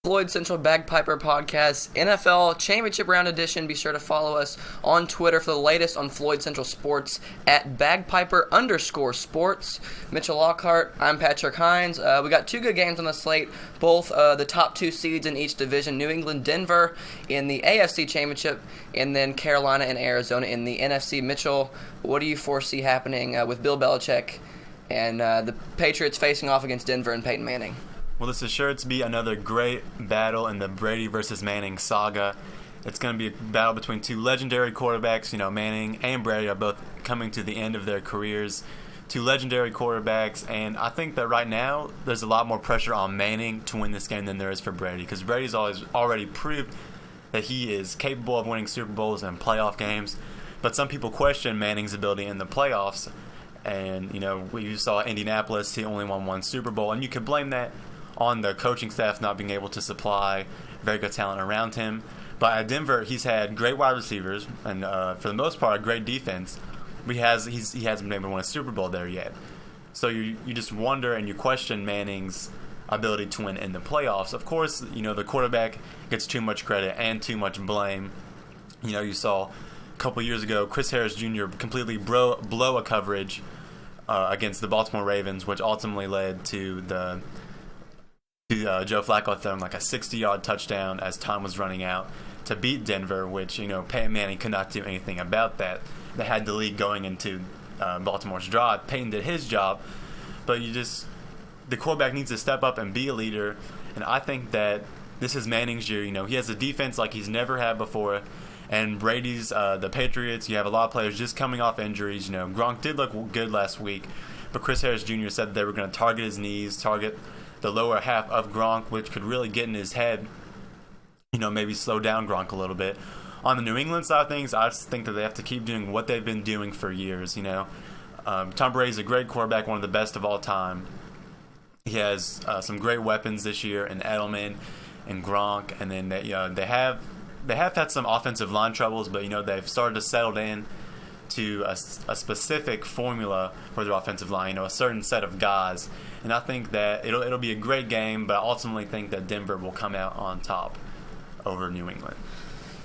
Floyd Central Bagpiper Podcast, NFL Championship Round Edition. Be sure to follow us on Twitter for the latest on Floyd Central Sports at Bagpiper_sports. Mitchell Lockhart, I'm Patrick Hynes. We got two good games on the slate, both the top two seeds in each division, New England, Denver in the AFC Championship, and then Carolina and Arizona in the NFC. Mitchell, what do you foresee happening with Bill Belichick and the Patriots facing off against Denver and Peyton Manning? Well, this is sure to be another great battle in the Brady versus Manning saga. It's going to be a battle between two legendary quarterbacks. Manning and Brady are both coming to the end of their careers. Two legendary quarterbacks, and I think that right now there's a lot more pressure on Manning to win this game than there is for Brady, because Brady's already proved that he is capable of winning Super Bowls and playoff games. But some people question Manning's ability in the playoffs. And, we saw Indianapolis, he only won one Super Bowl, and you could blame that on the coaching staff not being able to supply very good talent around him. But at Denver, he's had great wide receivers and, for the most part, a great defense. But he hasn't been able to win a Super Bowl there yet. So you just wonder and you question Manning's ability to win in the playoffs. Of course, the quarterback gets too much credit and too much blame. You saw a couple years ago, Chris Harris Jr. completely blow a coverage against the Baltimore Ravens, which ultimately led to Joe Flacco throwing like a 60-yard touchdown as time was running out to beat Denver, which, Peyton Manning could not do anything about that. They had the lead going into Baltimore's drive. Peyton did his job, but the quarterback needs to step up and be a leader, and I think that this is Manning's year. He has a defense like he's never had before, and Brady's, the Patriots, you have a lot of players just coming off injuries. Gronk did look good last week, but Chris Harris Jr. said they were going to target his knees, target the lower half of Gronk, which could really get in his head, maybe slow down Gronk a little bit. On the New England side of things, I just think that they have to keep doing what they've been doing for years. Tom Brady's a great quarterback, one of the best of all time. He has some great weapons this year in Edelman and Gronk, and then they have had some offensive line troubles, but they've started to settle in to a specific formula for their offensive line, a certain set of guys. And I think that it'll be a great game, but I ultimately think that Denver will come out on top over New England.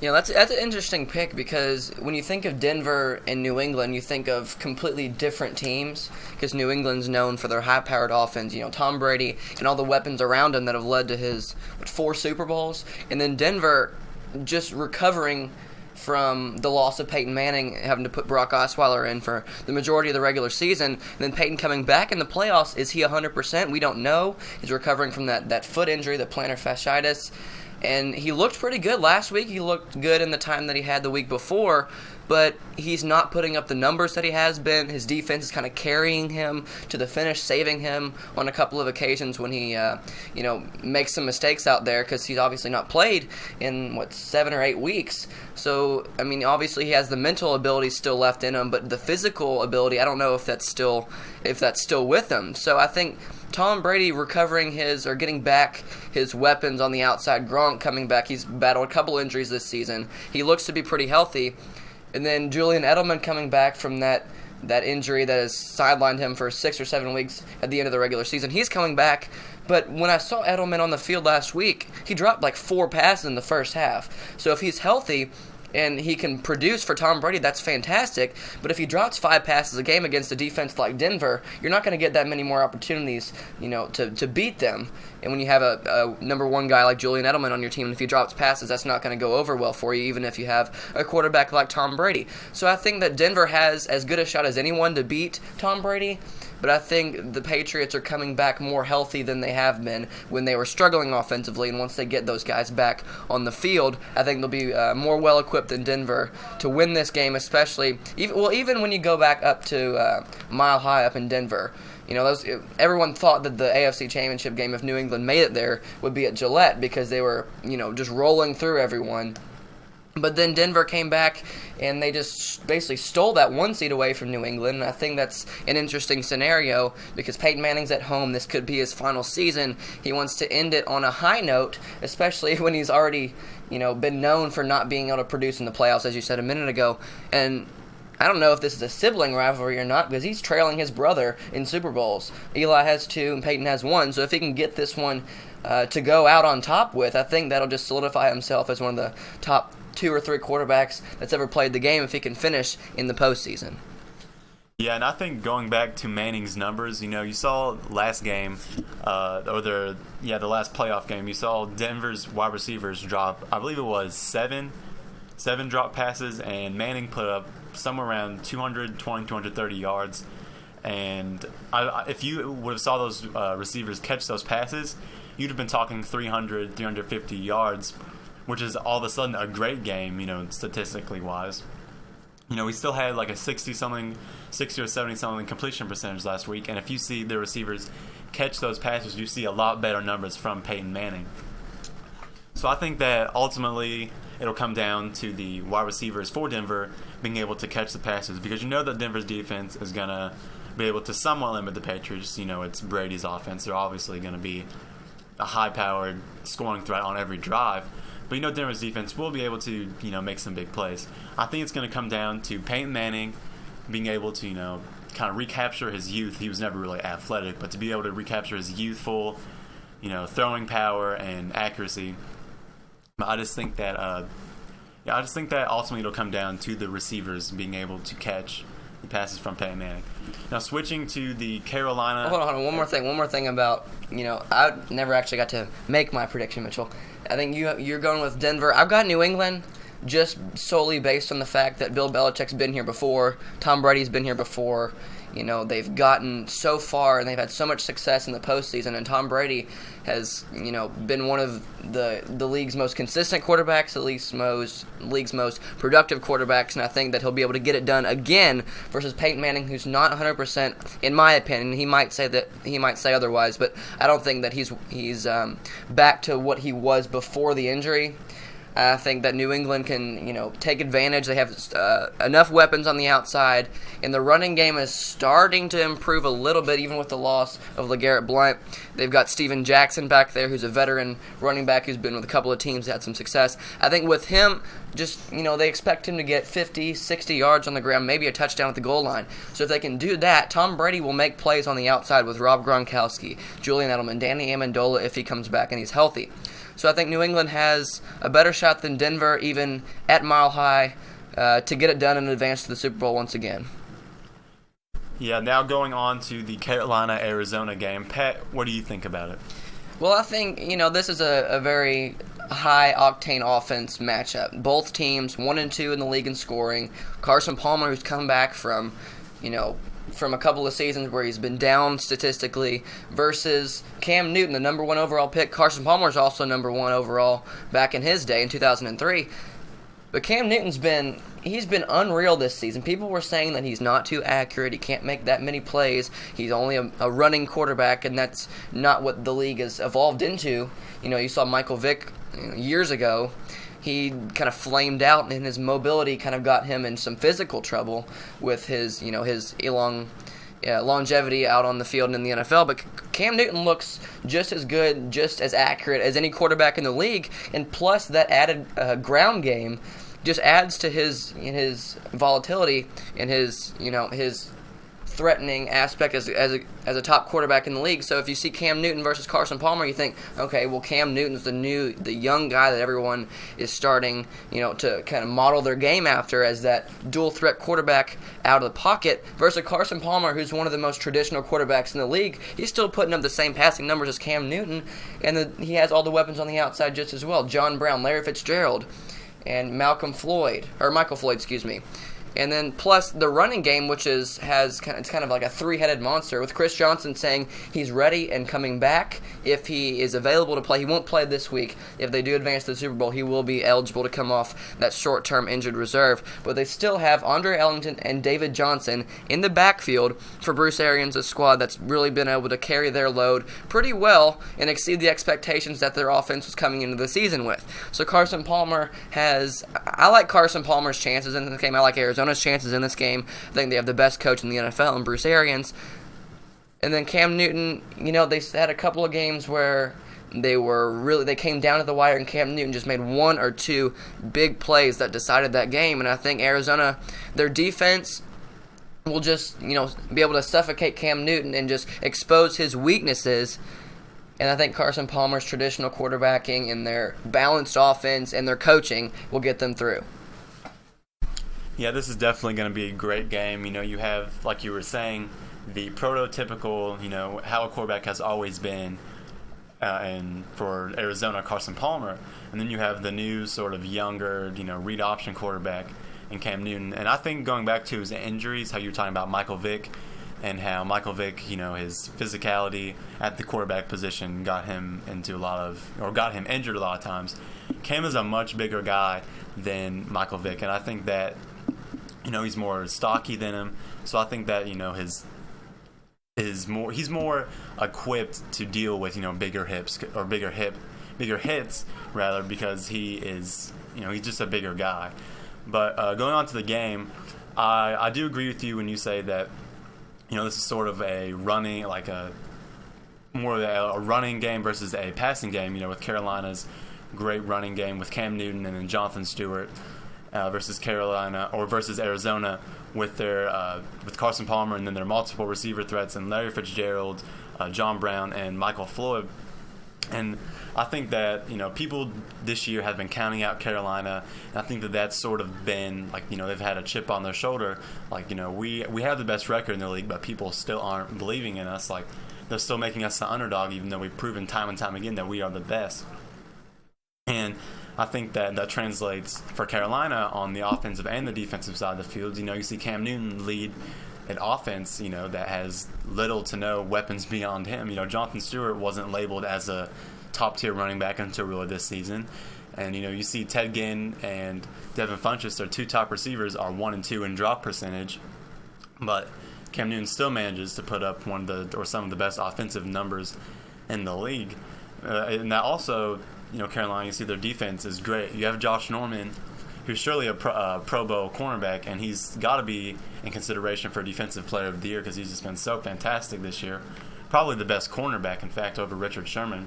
That's an interesting pick, because when you think of Denver and New England, you think of completely different teams, because New England's known for their high-powered offense, Tom Brady and all the weapons around him that have led to his 4 Super Bowls, and then Denver just recovering from the loss of Peyton Manning, having to put Brock Osweiler in for the majority of the regular season, and then Peyton coming back in the playoffs. Is he 100%? We don't know. He's recovering from that foot injury, the plantar fasciitis, and he looked pretty good last week. He looked good in the time that he had the week before, but he's not putting up the numbers that he has been. His defense is kind of carrying him to the finish, saving him on a couple of occasions when he, makes some mistakes out there, because he's obviously not played in, 7 or 8 weeks. So, obviously he has the mental ability still left in him, but the physical ability, I don't know if that's still with him. So I think Tom Brady recovering getting back his weapons on the outside, Gronk coming back, he's battled a couple injuries this season. He looks to be pretty healthy. And then Julian Edelman coming back from that injury that has sidelined him for 6 or 7 weeks at the end of the regular season. He's coming back, but when I saw Edelman on the field last week, he dropped 4 passes in the first half. So if he's healthy and he can produce for Tom Brady, that's fantastic. But if he drops 5 passes a game against a defense like Denver, you're not going to get that many more opportunities, to beat them. And when you have a number one guy like Julian Edelman on your team, and if he drops passes, that's not going to go over well for you, even if you have a quarterback like Tom Brady. So I think that Denver has as good a shot as anyone to beat Tom Brady. But I think the Patriots are coming back more healthy than they have been when they were struggling offensively. And once they get those guys back on the field, I think they'll be more well-equipped than Denver to win this game, especially even when you go back up to Mile High up in Denver. Everyone thought that the AFC Championship game, if New England made it there, would be at Gillette, because they were, just rolling through everyone. But then Denver came back, and they just basically stole that 1 seed away from New England. And I think that's an interesting scenario, because Peyton Manning's at home. This could be his final season. He wants to end it on a high note, especially when he's already, been known for not being able to produce in the playoffs, as you said a minute ago. And I don't know if this is a sibling rivalry or not, because he's trailing his brother in Super Bowls. Eli has 2 and Peyton has 1, so if he can get this one to go out on top with, I think that'll just solidify himself as one of the top 2 or 3 quarterbacks that's ever played the game if he can finish in the postseason. Yeah, and I think going back to Manning's numbers, you saw last game, the last playoff game, you saw Denver's wide receivers drop, I believe it was seven drop passes, and Manning put up somewhere around 220, 230 yards. And if you would have saw those receivers catch those passes, you'd have been talking 300, 350 yards, which is all of a sudden a great game, statistically wise. We still had like a 60 or 70 something completion percentage last week, and if you see the receivers catch those passes, you see a lot better numbers from Peyton Manning. So I think that ultimately it'll come down to the wide receivers for Denver being able to catch the passes, because that Denver's defense is going to be able to somewhat limit the Patriots. It's Brady's offense. They're obviously going to be a high-powered scoring threat on every drive. But Denver's defense will be able to, make some big plays. I think it's going to come down to Peyton Manning being able to, kind of recapture his youth. He was never really athletic, but to be able to recapture his youthful, throwing power and accuracy. I just think that ultimately it'll come down to the receivers being able to catch the passes from Peyton Manning. Now switching to the Carolina. Hold on. One more thing about I never actually got to make my prediction, Mitchell. I think you're going with Denver. I've got New England, just solely based on the fact that Bill Belichick's been here before, Tom Brady's been here before. They've gotten so far and they've had so much success in the postseason, and Tom Brady has, been one of the league's most consistent quarterbacks, the league's most productive quarterbacks, and I think that he'll be able to get it done again versus Peyton Manning, who's not 100%, in my opinion. He might say otherwise, but I don't think that he's back to what he was before the injury. I think that New England can, take advantage. They have enough weapons on the outside, and the running game is starting to improve a little bit, even with the loss of LeGarrette Blount. They've got Steven Jackson back there, who's a veteran running back who's been with a couple of teams that had some success. I think with him, just, they expect him to get 50, 60 yards on the ground, maybe a touchdown at the goal line. So if they can do that, Tom Brady will make plays on the outside with Rob Gronkowski, Julian Edelman, Danny Amendola if he comes back and he's healthy. So I think New England has a better shot than Denver, even at Mile High, to get it done and advance to the Super Bowl once again. Yeah, now going on to the Carolina-Arizona game. Pat, what do you think about it? Well, I think, this is a very high-octane offense matchup. Both teams, 1 and 2 in the league in scoring. Carson Palmer, who's come back from a couple of seasons where he's been down statistically, versus Cam Newton, the number 1 overall pick. Carson Palmer is also number 1 overall back in his day in 2003. But Cam Newton's been unreal this season. People were saying that he's not too accurate. He can't make that many plays. He's only a running quarterback, and that's not what the league has evolved into. You saw Michael Vick years ago. He kind of flamed out, and his mobility kind of got him in some physical trouble with his longevity out on the field and in the NFL. But Cam Newton looks just as good, just as accurate as any quarterback in the league, and plus that added ground game just adds to his volatility and his threatening aspect as a top quarterback in the league. So if you see Cam Newton versus Carson Palmer, you think, okay, well, Cam Newton's the young guy that everyone is starting, to kind of model their game after as that dual threat quarterback out of the pocket, versus Carson Palmer, who's one of the most traditional quarterbacks in the league. He's still putting up the same passing numbers as Cam Newton, and he has all the weapons on the outside just as well. John Brown, Larry Fitzgerald, and Michael Floyd, excuse me. And then plus the running game, which it's kind of like a three-headed monster, with Chris Johnson saying he's ready and coming back if he is available to play. He won't play this week. If they do advance to the Super Bowl, he will be eligible to come off that short-term injured reserve. But they still have Andre Ellington and David Johnson in the backfield for Bruce Arians' squad that's really been able to carry their load pretty well and exceed the expectations that their offense was coming into the season with. So Carson Palmer I like Carson Palmer's chances in this game. I like Arizona's chances in this game. I think they have the best coach in the NFL, and Bruce Arians. And then Cam Newton, they had a couple of games where they came down to the wire, and Cam Newton just made one or two big plays that decided that game. And I think Arizona, their defense will just, be able to suffocate Cam Newton and just expose his weaknesses. And I think Carson Palmer's traditional quarterbacking and their balanced offense and their coaching will get them through. Yeah, this is definitely going to be a great game. You have, like you were saying, the prototypical, how a quarterback has always been, and for Arizona, Carson Palmer. And then you have the new sort of younger, read option quarterback in Cam Newton. And I think going back to his injuries, how you were talking about Michael Vick, and how Michael Vick, his physicality at the quarterback position got him injured a lot of times. Cam is a much bigger guy than Michael Vick, and I think that, he's more stocky than him. So I think that, he's more equipped to deal with, bigger hits rather, because he is, he's just a bigger guy. But going on to the game, I do agree with you when you say that, this is sort of a running, like a running game versus a passing game, with Carolina's great running game with Cam Newton and then Jonathan Stewart versus Arizona with their with Carson Palmer, and then their multiple receiver threats and Larry Fitzgerald, John Brown, and Michael Floyd. And I think that, people this year have been counting out Carolina, and I think that that's sort of been, like, they've had a chip on their shoulder. Like, we have the best record in the league, but people still aren't believing in us. Like, they're still making us the underdog, even though we've proven time and time again that we are the best. And I think that translates for Carolina on the offensive and the defensive side of the field. You see Cam Newton lead an offense, that has little to no weapons beyond him. Jonathan Stewart wasn't labeled as a top-tier running back until really this season. And, you see Ted Ginn and Devin Funchess, their two top receivers, are 1 and 2 in drop percentage. But Cam Newton still manages to put up some of the best offensive numbers in the league. And that also, Carolina, you see their defense is great. You have Josh Norman, who's surely a Pro Bowl cornerback, and he's got to be in consideration for Defensive Player of the Year because he's just been so fantastic this year. Probably the best cornerback, in fact, over Richard Sherman.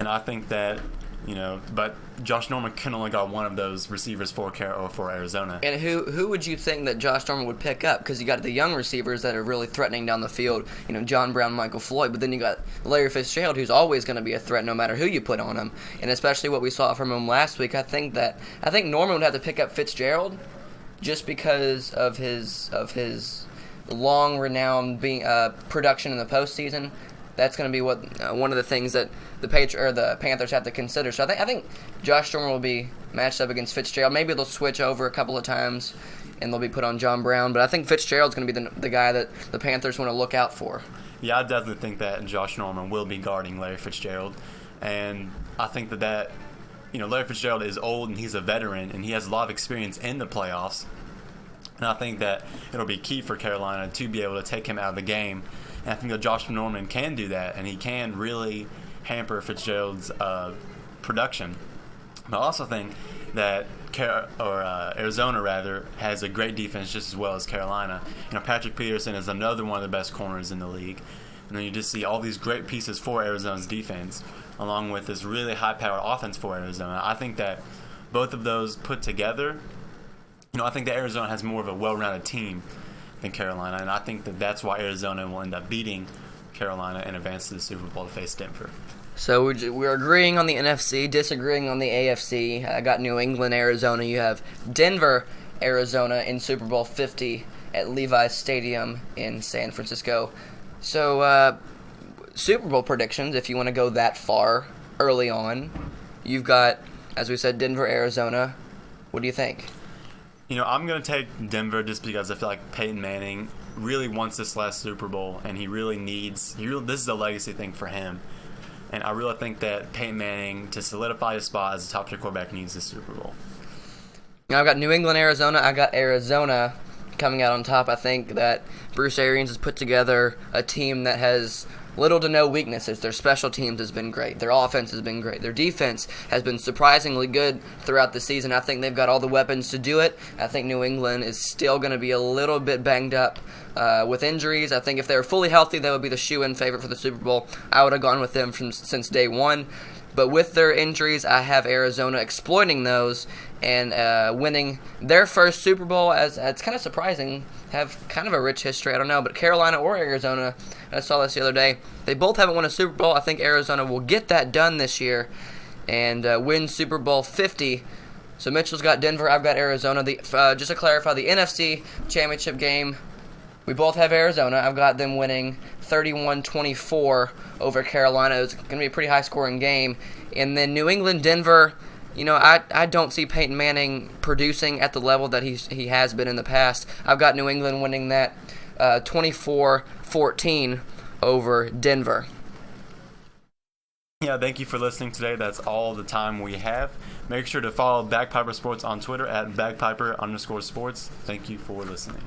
And I think that, but Josh Norman can only got one of those receivers for Arizona. And who would you think that Josh Norman would pick up? Because you got the young receivers that are really threatening down the field, John Brown, Michael Floyd, but then you got Larry Fitzgerald, who's always going to be a threat no matter who you put on him. And especially what we saw from him last week, I think Norman would have to pick up Fitzgerald just because of his long renowned production in the postseason. That's going to be one of the things that the Panthers have to consider. So I think Josh Norman will be matched up against Fitzgerald. Maybe they'll switch over a couple of times and they'll be put on John Brown. But I think Fitzgerald's going to be the guy that the Panthers want to look out for. Yeah, I definitely think that Josh Norman will be guarding Larry Fitzgerald. And I think that Larry Fitzgerald is old and he's a veteran and he has a lot of experience in the playoffs. And I think that it'll be key for Carolina to be able to take him out of the game. And I think that Josh Norman can do that, and he can really hamper Fitzgerald's production. But I also think that Arizona has a great defense just as well as Carolina. Patrick Peterson is another one of the best corners in the league. And then you just see all these great pieces for Arizona's defense, along with this really high-powered offense for Arizona. I think that both of those put together, I think that Arizona has more of a well-rounded team than Carolina, and I think that that's why Arizona will end up beating Carolina and advance to the Super Bowl to face Denver. So we're agreeing on the NFC, disagreeing on the AFC. I got New England, Arizona. You have Denver, Arizona in Super Bowl 50 at Levi's Stadium in San Francisco. So Super Bowl predictions, if you want to go that far early on. You've got, as we said, Denver, Arizona. What do you think? I'm going to take Denver just because I feel like Peyton Manning really wants this last Super Bowl, and this is a legacy thing for him. And I really think that Peyton Manning, to solidify his spot as a top-tier quarterback, needs this Super Bowl. I've got New England, Arizona. I got Arizona coming out on top. I think that Bruce Arians has put together a team that has little to no weaknesses. Their special teams has been great. Their offense has been great. Their defense has been surprisingly good throughout the season. I think they've got all the weapons to do it. I think New England is still going to be a little bit banged up with injuries. I think if they were fully healthy, they would be the shoe-in favorite for the Super Bowl. I would have gone with them since day one. But with their injuries, I have Arizona exploiting those and winning their first Super Bowl. As it's kind of surprising, have kind of a rich history. I don't know, but Carolina or Arizona, I saw this the other day. They both haven't won a Super Bowl. I think Arizona will get that done this year and win Super Bowl 50. So Mitchell's got Denver. I've got Arizona. Just to clarify, the NFC Championship game, we both have Arizona. I've got them winning 31-24 over Carolina. It's going to be a pretty high-scoring game. And then New England, Denver, I don't see Peyton Manning producing at the level that he has been in the past. I've got New England winning that 24-14 over Denver. Yeah, thank you for listening today. That's all the time we have. Make sure to follow Bagpiper Sports on Twitter at Bagpiper_sports. Thank you for listening.